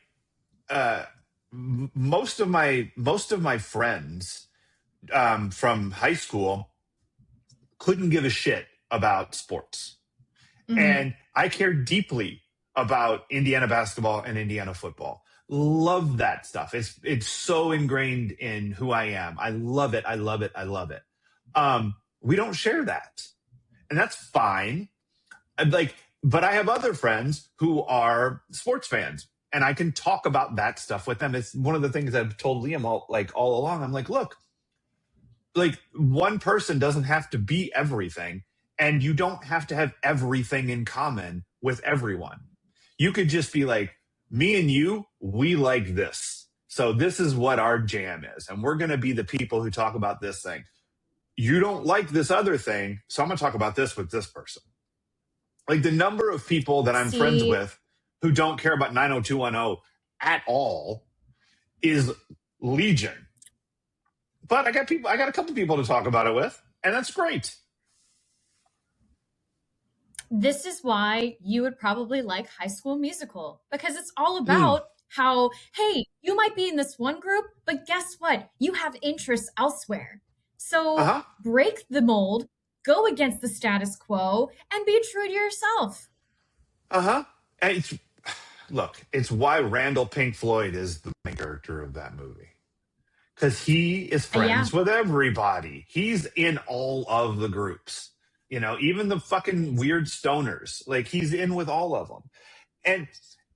uh, most of my friends from high school couldn't give a shit about sports, mhm. and I care deeply about Indiana basketball and Indiana football. Love that stuff. It's so ingrained in who I am. I love it. I love it. I love it. We don't share that, and that's fine. Like, but I have other friends who are sports fans, and I can talk about that stuff with them. It's one of the things I've told Liam all along. I'm like, look, like one person doesn't have to be everything, and you don't have to have everything in common with everyone. You could just be like, me and you, we like this. So this is what our jam is, and we're going to be the people who talk about this thing. You don't like this other thing, so I'm going to talk about this with this person. Like the number of people that I'm friends See, with who don't care about 90210 at all is legion. But I got a couple people to talk about it with, and that's great. this is why you would probably like High School Musical because it's all Mm. about how, hey, you might be in this one group, but guess what? You have interests elsewhere. So Uh-huh. break the mold, go against the status quo, and be true to yourself. Uh-huh. And it's why Randall Pink Floyd is the main character of that movie. Because he is Yeah. friends with everybody. He's in all of the groups. Even the fucking weird stoners. Like he's in with all of them. And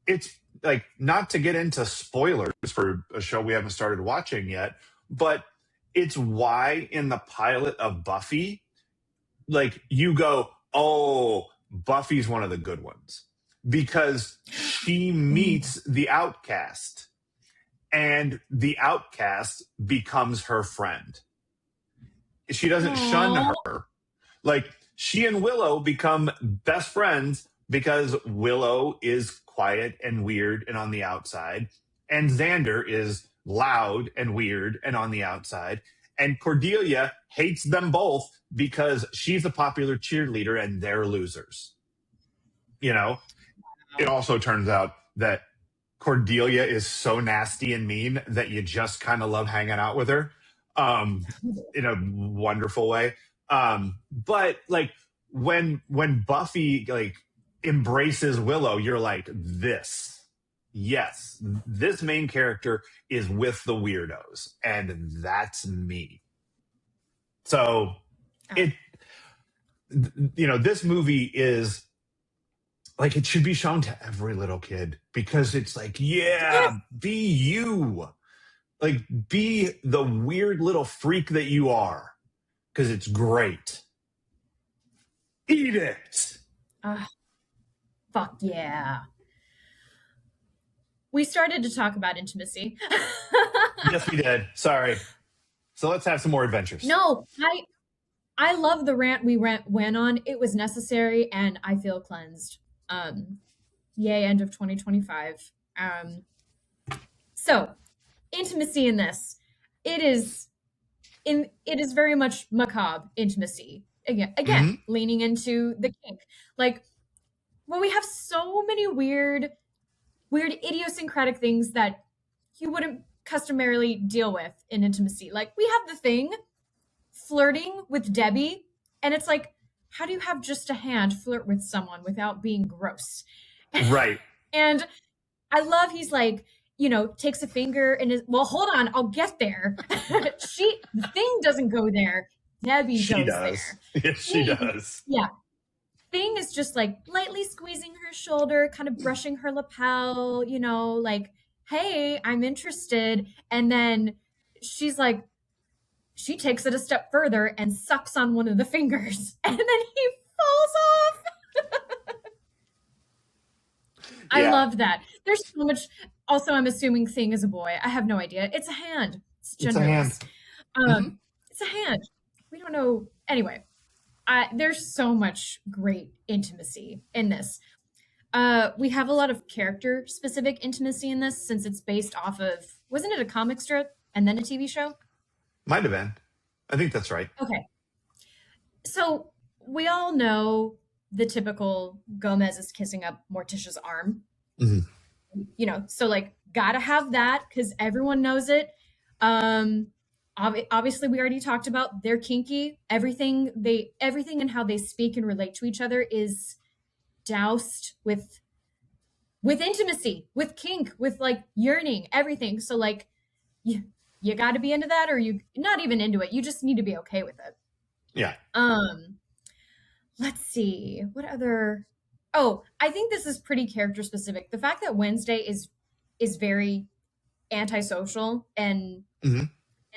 it's like not to get into spoilers for a show we haven't started watching yet, but it's why in the pilot of Buffy, like you go, oh, Buffy's one of the good ones because she Ooh. meets the outcast and the outcast becomes her friend. She doesn't shun Aww. her. Like she and Willow become best friends because Willow is quiet and weird and on the outside, and Xander is loud and weird and on the outside. And Cordelia hates them both because she's a popular cheerleader and they're losers. You know, it also turns out that Cordelia is so nasty and mean that you just kind of love hanging out with her in a wonderful way. But like when Buffy like embraces Willow, you're like, yes, this main character is with the weirdos, and that's me. So Oh, it, this movie is like it should be shown to every little kid because it's like, yes. yeah, be you. Like be the weird little freak that you are because it's great. Eat it. Fuck yeah. We started to talk about intimacy. Yes, we did. Sorry. So let's have some more adventures. No, I love the rant we went on. It was necessary, and I feel cleansed. Yay, end of 2025. So intimacy in this, it is very much macabre intimacy. Again, leaning into the kink. Like, well, we have so many weird idiosyncratic things that you wouldn't customarily deal with in intimacy. Like, we have the thing flirting with Debbie, and it's like, how do you have just a hand flirt with someone without being gross? Right. And I love, he's like, takes a finger and is, well, hold on, I'll get there. The thing doesn't go there. Debbie goes there. Yes, she does. Yeah. Thing is just like lightly squeezing her shoulder, kind of brushing her lapel, like, hey, I'm interested. And then she's like, she takes it a step further and sucks on one of the fingers. And then he falls off. I love that. There's so much. Also, I'm assuming Thing is a boy. I have no idea. It's a hand. It's genderless. It's a hand. We don't know. Anyway, there's so much great intimacy in this. We have a lot of character-specific intimacy in this, since it's based off of, wasn't it a comic strip and then a TV show? Might have been. I think that's right. Okay. So we all know the typical Gomez is kissing up Morticia's arm. So like, gotta have that because everyone knows it. Obviously, we already talked about they're kinky. Everything and how they speak and relate to each other is doused with intimacy, with kink, with like yearning, everything. So like, you got to be into that, or you not even into it. You just need to be okay with it. Yeah. Let's see. What other? Oh, I think this is pretty character specific. The fact that Wednesday is very antisocial and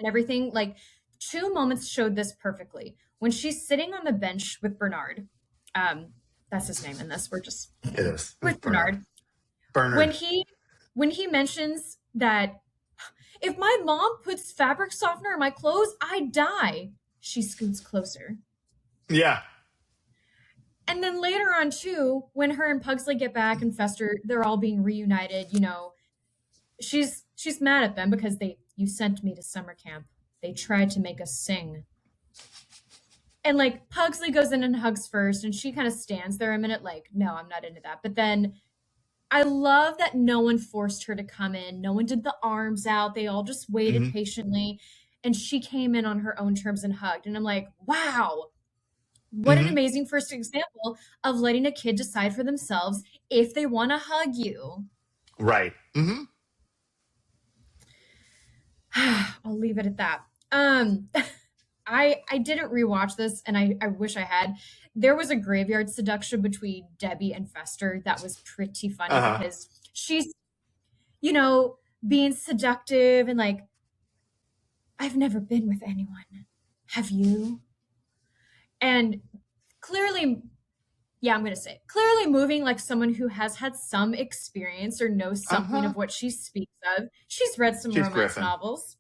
everything. Like, 2 moments showed this perfectly. When she's sitting on the bench with Bernard, that's his name in this. We're just it is with Bernard. When he mentions that, if my mom puts fabric softener in my clothes, I die. She scoots closer. Yeah. And then later on too, when her and Pugsley get back and Fester, they're all being reunited, she's mad at them because you sent me to summer camp. They tried to make us sing. And like, Pugsley goes in and hugs first, and she kind of stands there a minute like, no, I'm not into that. But then I love that no one forced her to come in. No one did the arms out. They all just waited patiently. And she came in on her own terms and hugged. And I'm like, wow, what an amazing first example of letting a kid decide for themselves if they want to hug you. Right. I'll leave it at that. I didn't rewatch this, and I wish I had. There was a graveyard seduction between Debbie and Fester that was pretty funny because she's, being seductive and like, I've never been with anyone. Have you? And clearly, I'm going to say, clearly moving like someone who has had some experience or knows something of what she speaks of. She's read some romance novels.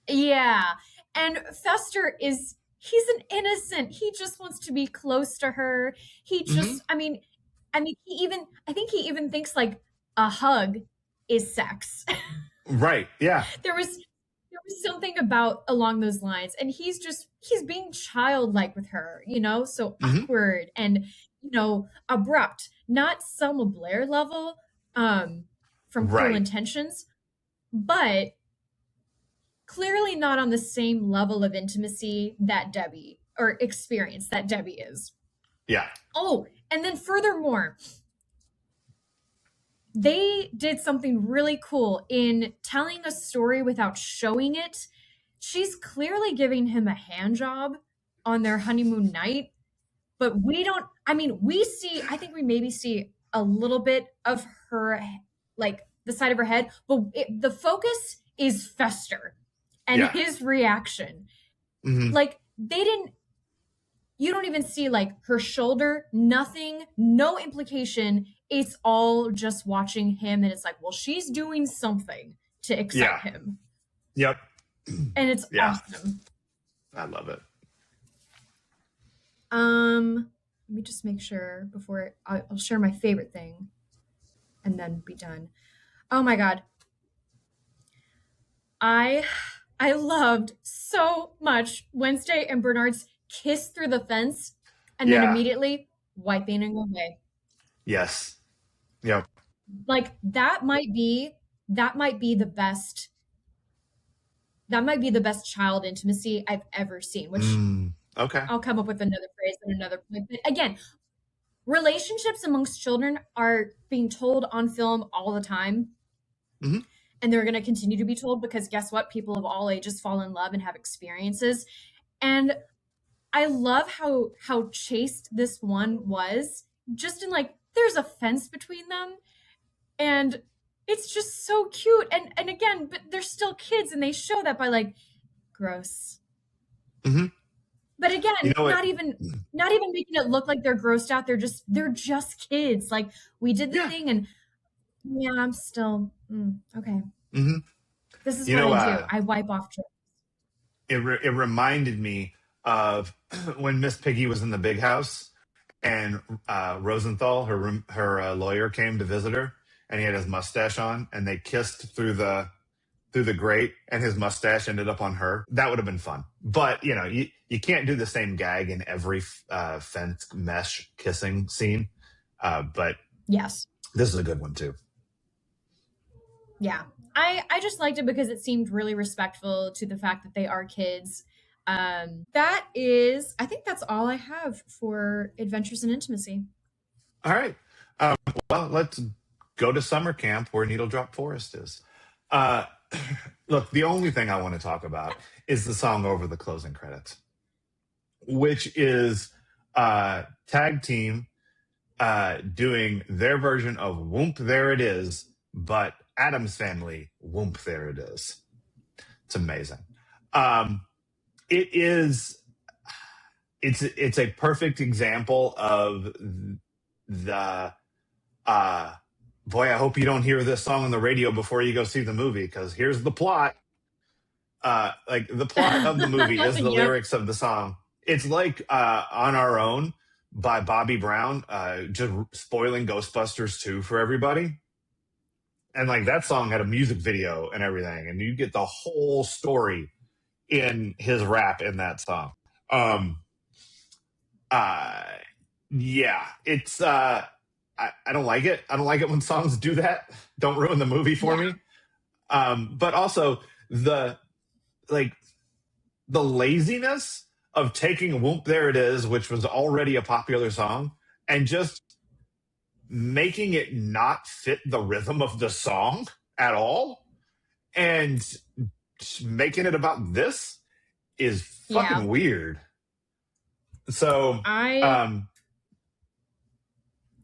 Yeah. And Fester he's an innocent. He just wants to be close to her. He just, I think he even thinks like a hug is sex. Right. Yeah. There was something about along those lines, and he's being childlike with her, so awkward and, abrupt, not Selma Blair level, from Cruel Intentions, but clearly not on the same level of intimacy that Debbie, or experience that Debbie is. Yeah. Oh, and then furthermore, they did something really cool in telling a story without showing it. She's clearly giving him a hand job on their honeymoon night, but we think we maybe see a little bit of her, like the side of her head, but the focus is Fester and his reaction. Like, you don't even see like her shoulder, nothing, no implication. It's all just watching him, and it's like, well, she's doing something to excite him. Yep. And it's Yeah. awesome. I love it. Let me just make sure before I'll share my favorite thing and then be done. Oh my god. I I loved so much Wednesday and Bernard's kiss through the fence and then Yeah. immediately wiping it away. Yes. Yep. Like that might be the best that might be the best child intimacy I've ever seen, which Okay. I'll come up with another phrase at another point. But again, relationships amongst children are being told on film all the time. Hmm. And they're going to continue to be told because guess what? People of all ages fall in love and have experiences. And I love how chaste this one was. Just in like, there's a fence between them. And it's just so cute. And again, but they're still kids and they show that by like gross. Hmm. But again, You know what? not even making it look like they're grossed out. They're just kids. Like we did the Yeah. thing and yeah, I'm still okay. Hmm. This is You what know, I do. I wipe off jokes. it reminded me of when Miss Piggy was in the big house and Rosenthal, her lawyer, came to visit her, and he had his mustache on, and they kissed through the grate, and his mustache ended up on her. That would have been fun, but you can't do the same gag in every fence mesh kissing scene. But Yes. this is a good one too. Yeah. I just liked it because it seemed really respectful to the fact that they are kids. I think that's all I have for Adventures in Intimacy. All right. Um, well, let's go to summer camp where Needle Drop Forest is. Uh, Look, the only thing I want to talk about is the song over the closing credits, which is tag team doing their version of Whoomp There It Is, but Addams Family Whoomp There It Is. It's amazing. Um, it is. It's a perfect example of the boy, I hope you don't hear this song on the radio before you go see the movie, because here's the plot. Like the plot of the movie is the Yep. lyrics of the song. It's like On Our Own by Bobby Brown, just spoiling Ghostbusters 2 for everybody. And like that song had a music video and everything, and you get the whole story in his rap in that song. Uh yeah, it's I don't like it. I don't like it when songs do that. Don't ruin the movie for Yeah. me. But also the like the laziness of taking Whoop There It Is, which was already a popular song, and just making it not fit the rhythm of the song at all, and making it about this is fucking Yeah. weird. So,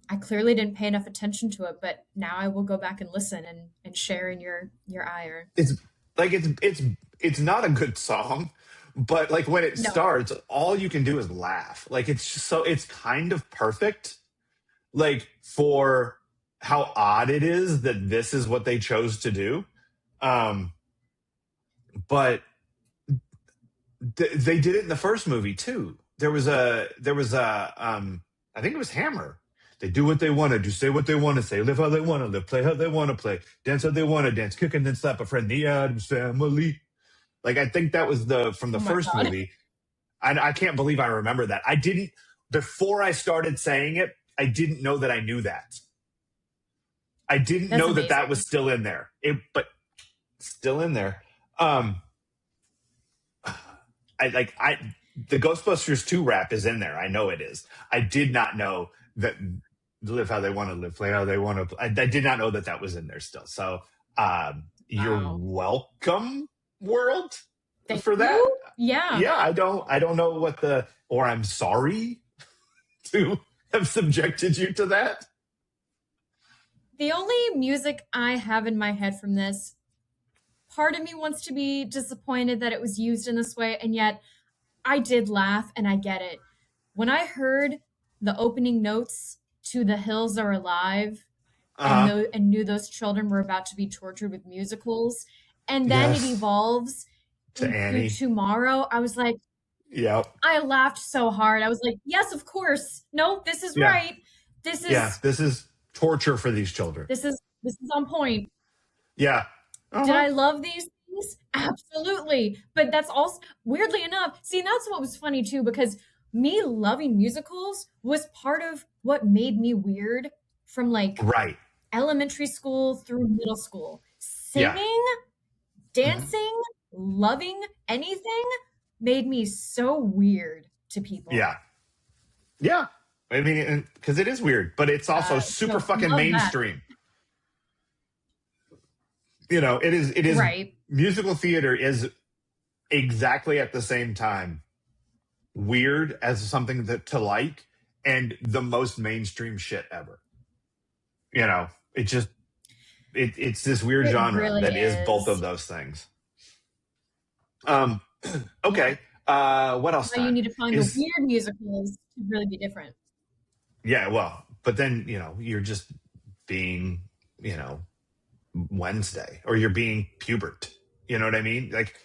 I clearly didn't pay enough attention to it, but now I will go back and listen and share in your ire. it's like it's not a good song, but like when it No. starts, all you can do is laugh. Like it's just so it's kind of perfect, like for how odd it is that this is what they chose to do. Um, but they did it in the first movie too. There was a I think it was Hammer. They do what they want to do, say what they want to say, live how they want to live, play how they want to play, dance how they want to dance, kick and then slap a friend. The Addams Family. Like I think that was the from the Oh my first god. movie. I can't believe I remember that. I didn't before I started saying it. I didn't know that I knew that. I didn't That's know that that was amazing. still in there. But still in there. Um, I the Ghostbusters 2 rap is in there. I know it is. I did not know that live how they want to live, play how they want to. I did not know that that was in there still. So you're Wow. welcome, world, Thank for that. you. Yeah. Yeah, I don't know what the or I'm sorry to have subjected you to that. The only music I have in my head from this, part of me wants to be disappointed that it was used in this way, and yet I did laugh and I get it. When I heard the opening notes to The Hills Are Alive Uh huh. and knew those children were about to be tortured with musicals, and then it evolves to into Annie. Tomorrow. I was like, yep. I laughed so hard. I was like, yes, of course. No, this is right. This is torture for these children. This is on point. Yeah. Did I love these things? Absolutely. But that's also, weirdly enough, see, that's what was funny too, because me loving musicals was part of what made me weird from like elementary school through middle school. Singing, dancing, loving anything made me so weird to people. Yeah. Yeah. I mean, because it is weird, but it's also super fucking mainstream. You know, it is right. Musical theater is exactly at the same time weird as something that to like and the most mainstream shit ever. You know, it's this weird genre really that is both of those things. Okay. What else? Now you need to find the weird musicals to really be different. Yeah, well, but then, you know, you're just being, you know, Wednesday, or you're being Pubert. You know what I mean? Like,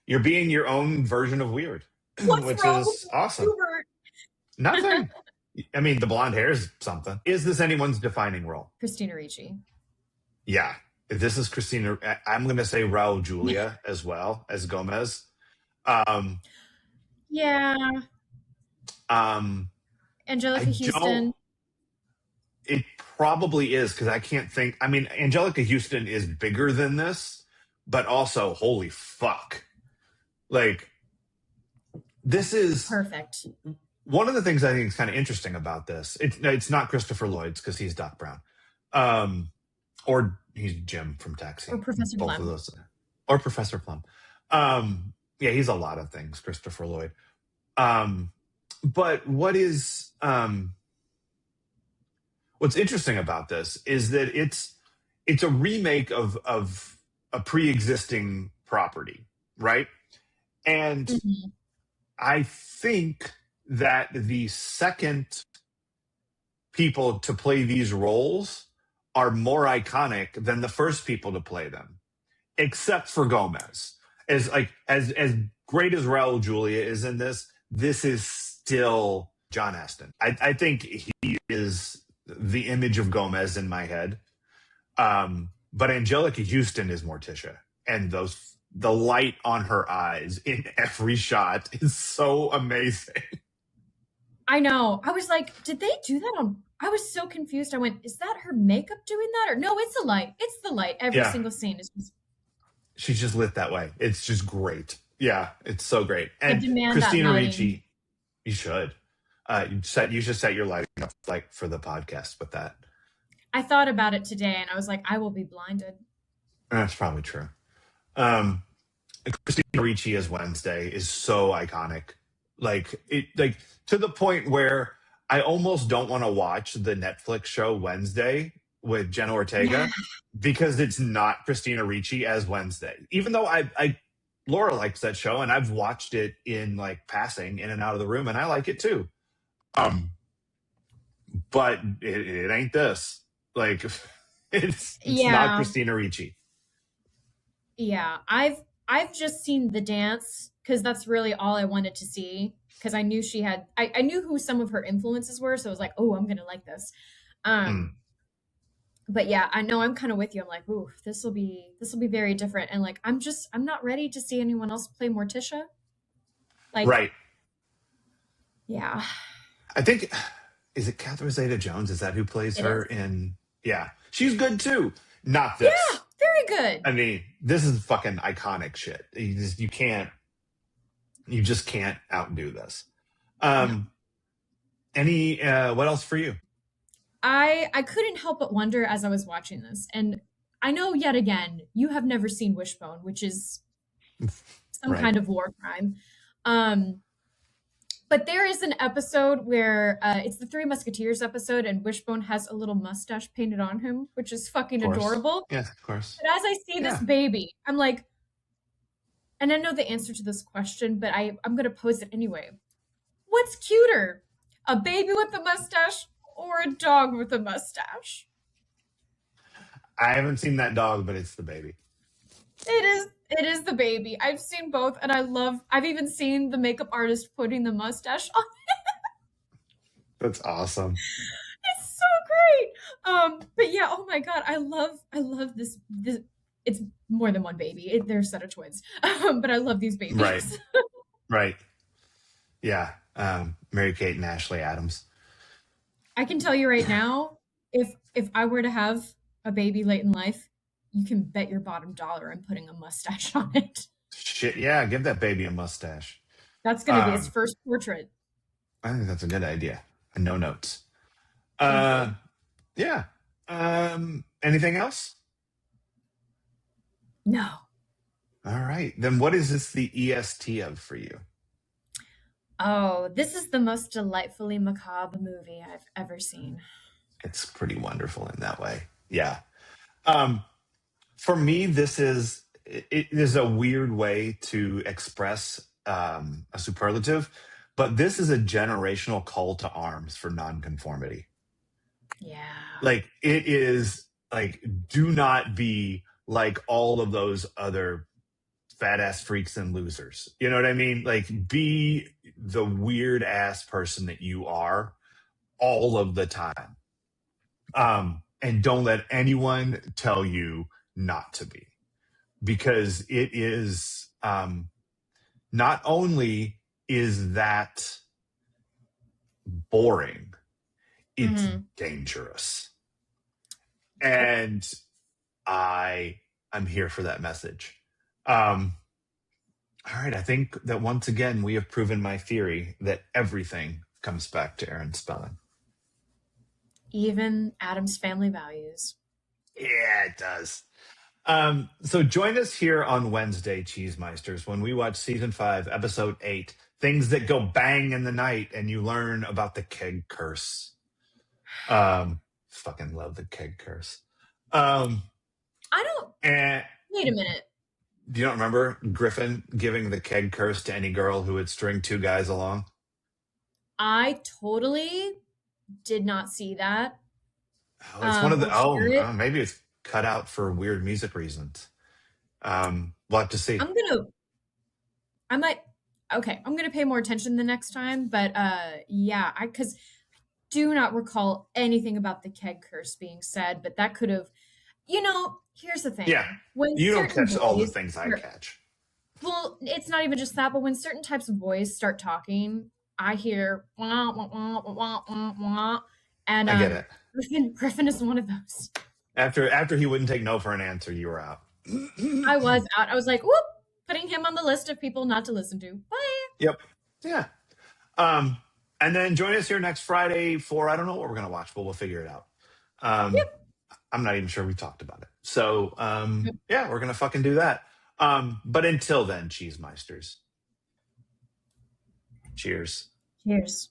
you're being your own version of weird, which is awesome. Pubert? Nothing. I mean, the blonde hair is something. Is this anyone's defining role? Christina Ricci. Yeah, this is Christina. I'm going to say Raul Julia as well as Gomez. Yeah. Angelica Houston. It probably is, because I can't think. I mean, Angelica Houston is bigger than this, but also, holy fuck. Like, this is perfect. One of the things I think is kind of interesting about this, it's not Christopher Lloyd's, because he's Doc Brown. Or he's Jim from Taxi. Or Professor Both Plum. of those. Or Professor Plum. Yeah, he's a lot of things, Christopher Lloyd. But what's interesting about this is that it's a remake of a pre-existing property, right? And I think that the second people to play these roles are more iconic than the first people to play them, except for Gomez. As great as Raul Julia is in this is still John Astin. I think he is the image of Gomez in my head. But Angelica Houston is Morticia, and the light on her eyes in every shot is so amazing. I know. I was like, did they do that on? I was so confused. I went, is that her makeup doing that? Or no, it's the light. It's the light. Every single scene is just... She's just lit that way. It's just great. Yeah, it's so great. And Christina Ricci, you should. You should set your lighting up like for the podcast with that. I thought about it today, and I was like, I will be blinded. That's probably true. Christina Ricci as Wednesday is so iconic, like to the point where I almost don't want to watch the Netflix show Wednesday with Jenna Ortega because it's not Christina Ricci as Wednesday. Even though Laura likes that show, and I've watched it in like passing in and out of the room, and I like it too. But it ain't this. Like, it's not Christina Ricci. Yeah, I've just seen the dance because that's really all I wanted to see, because I knew she had I knew who some of her influences were, so I was like, oh, I'm gonna like this. But yeah, I know, I'm kind of with you. I'm like, ooh, this will be very different, and like I'm not ready to see anyone else play Morticia. Like, right. Yeah. I think, is it Catherine Zeta-Jones? Is that who plays her in? Yeah, she's good too. Not this. Yeah, very good. I mean, this is fucking iconic shit. You just can't outdo this. Any what else for you? I couldn't help but wonder as I was watching this, and I know yet again you have never seen Wishbone, which is some kind of war crime. But there is an episode where it's the Three Musketeers episode, and Wishbone has a little mustache painted on him, which is fucking adorable. Yes, of course. But as I see this baby, I'm like, and I know the answer to this question, but I'm going to pose it anyway. What's cuter, a baby with a mustache or a dog with a mustache? I haven't seen that dog, but it's the baby. It is the baby. I've seen both, and I've even seen the makeup artist putting the mustache on. That's awesome. It's so great. But yeah, oh my god, I love this. It's more than one baby. They're a set of twins. But I love these Right. babies. Right. Yeah. Mary Kate and Ashley Addams. I can tell you right now, if I were to have a baby late in life, you can bet your bottom dollar I'm putting a mustache on it. Shit. Yeah. Give that baby a mustache. That's gonna be its Um, first portrait. I think that's a good idea. No notes. Thank you. Uh, yeah. Anything else? No. All right. Then what is this the EST of for you? Oh, this is the most delightfully macabre movie I've ever seen. It's pretty wonderful in that way. Yeah. Um, for me, it is a weird way to express a superlative, but this is a generational call to arms for nonconformity. Yeah. Like it is like do not be like all of those other fat ass freaks and losers. You know what I mean? Like be the weird ass person that you are all of the time. And don't let anyone tell you not to be, because it is not only is that boring, it's Hmm. dangerous. Yep. And I'm here for that message. Um, all right, I think that once again we have proven my theory that everything comes back to Aaron Spelling. Even Addams family values. Yeah, it does. So join us here on Wednesday, Cheesemeisters, when we watch season 5, episode 8, Things That Go Bang in the Night, and you learn about the keg curse. Fucking love the keg curse. Um, I don't. and Wait a minute. do you not remember Griffin giving the keg curse to any girl who would string two guys along? I totally did not see that. Oh, it's one of the. Or hear it. Maybe it's cut out for weird music reasons. We'll have to see. I'm gonna. I might. Okay, I'm gonna pay more attention the next time. But yeah, I because do not recall anything about the keg curse being said. But that could have. Here's the Yeah, thing. When you don't certain catch all the boys things I start, catch. well, it's not even just that, but when certain types of boys start talking, I hear wah wah wah wah wah wah, and I get it. Griffin is one of those. After he wouldn't take no for an answer, you were out. I was out. I was like, whoop, putting him on the list of people not to listen to. Bye. Yep. Yeah. And then join us here next Friday for I don't know what we're gonna watch, but we'll figure it out. Um, Yep. I'm not even sure we talked about it. So yeah, we're gonna fucking do that. But until then, Cheesemeisters. Cheers. Cheers.